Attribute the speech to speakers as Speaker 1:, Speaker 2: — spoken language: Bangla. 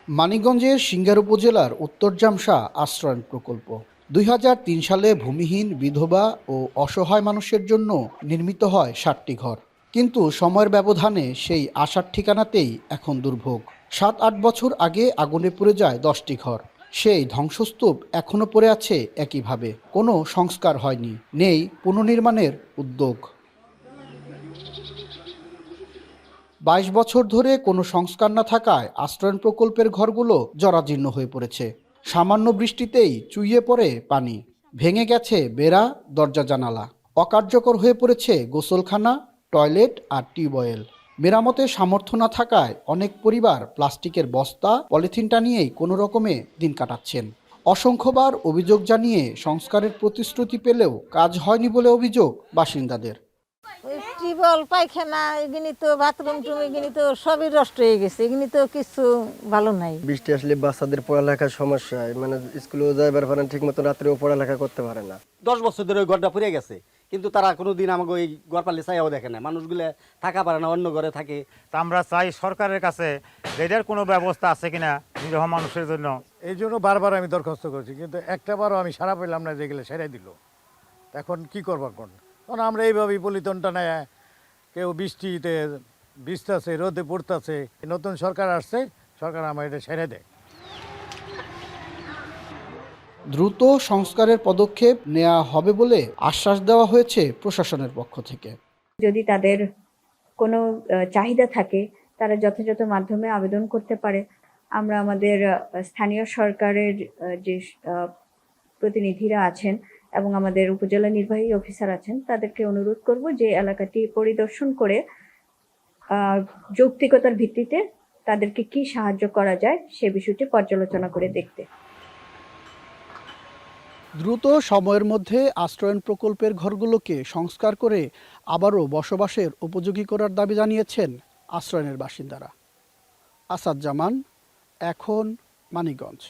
Speaker 1: মানিকগঞ্জের সিংগার উপজেলার উত্তর জামসা আশ্রয়ণ প্রকল্প ২০০৩ সালে ভূমিহীন, বিধবা ও অসহায় মানুষের জন্য নির্মিত হয় ৭টি ঘর। কিন্তু সময়ের ব্যবধানে সেই আশার ঠিকানাতেই এখন দুর্ভোগ। ৭-৮ বছর আগে আগুনে পুড়ে যায় ১০টি ঘর। সেই ধ্বংসস্তূপ এখনও পড়ে আছে একইভাবে, কোনো সংস্কার হয়নি, নেই পুনর্নির্মাণের উদ্যোগ। ২২ বছর ধরে কোনো সংস্কার না থাকায় আশ্রয়ণ প্রকল্পের ঘরগুলো জরাজীর্ণ হয়ে পড়েছে। সামান্য বৃষ্টিতেই চুইয়ে পড়ে পানি, ভেঙে গেছে বেড়া, দরজা জানালা, অকার্যকর হয়ে পড়েছে গোসলখানা, টয়লেট আর টিউবওয়েল। মেরামতের সামর্থ্য না থাকায় অনেক পরিবার প্লাস্টিকের বস্তা, পলিথিনটা নিয়েই কোনো রকমে দিন কাটাচ্ছেন। অসংখ্যবার অভিযোগ জানিয়ে সংস্কারের প্রতিশ্রুতি পেলেও কাজ হয়নি বলে অভিযোগ বাসিন্দাদের।
Speaker 2: টিউবওয়েল, পায়খানা, এগুলি তো বাথরুম টুম এগুলি তো সবই নষ্ট হয়ে গেছে, এগুলি তো কিছু ভালো নাই।
Speaker 3: বৃষ্টি আসলে বাচ্চাদের পড়ালেখার সমস্যা, মানে স্কুলেও যাইবার পারে ঠিক মতো, রাত্রেও পড়ালেখা করতে পারে না।
Speaker 4: 10 বছর ধরে ওই ঘরটা পুড়ে গেছে, কিন্তু তারা কোনোদিন আমাকে ওই ঘর পাল্লে চাইয়াও দেখে না। মানুষগুলো থাকা পারে না, অন্য ঘরে থাকে।
Speaker 5: তা আমরা চাই সরকারের কাছে এটার কোনো ব্যবস্থা আছে কিনা নিরীহ মানুষের জন্য।
Speaker 6: এই জন্য বারবার আমি দরখাস্ত করছি, কিন্তু একটাবারও আমি সারা পেলাম না, যেগুলো সেরাই দিল। এখন কি করবো? কারণ আমরা এইভাবেই পলিথনটা নেয়, কেউ বৃষ্টিতে ভিজতেছে, রোদে পড়তেছে। নতুন সরকার আসছে, সরকার আমার এটা সেরে দেয়।
Speaker 1: দ্রুত সংস্কারের পদক্ষেপ নেওয়া হবে বলে আশ্বাস দেওয়া হয়েছে প্রশাসনের পক্ষ থেকে।
Speaker 7: যদি তাদের কোনো চাহিদা থাকে, তারা যথাযথ মাধ্যমে আবেদন করতে পারে। আমরা আমাদের স্থানীয় সরকারের যে প্রতিনিধিরা আছেন এবং আমাদের উপজেলা নির্বাহী অফিসার আছেন, তাদেরকে অনুরোধ করব যে এলাকাটি পরিদর্শন করে যৌক্তিকতার ভিত্তিতে তাদেরকে কি সাহায্য করা যায় সে বিষয়টি পর্যালোচনা করে দেখতে।
Speaker 1: দ্রুত সময়ের মধ্যে আশ্রয়ণ প্রকল্পের ঘরগুলোকে সংস্কার করে আবারও বসবাসের উপযোগী করার দাবি জানিয়েছেন আশ্রয়ণের বাসিন্দারা। আসাদ জামান, এখন, মানিকগঞ্জ।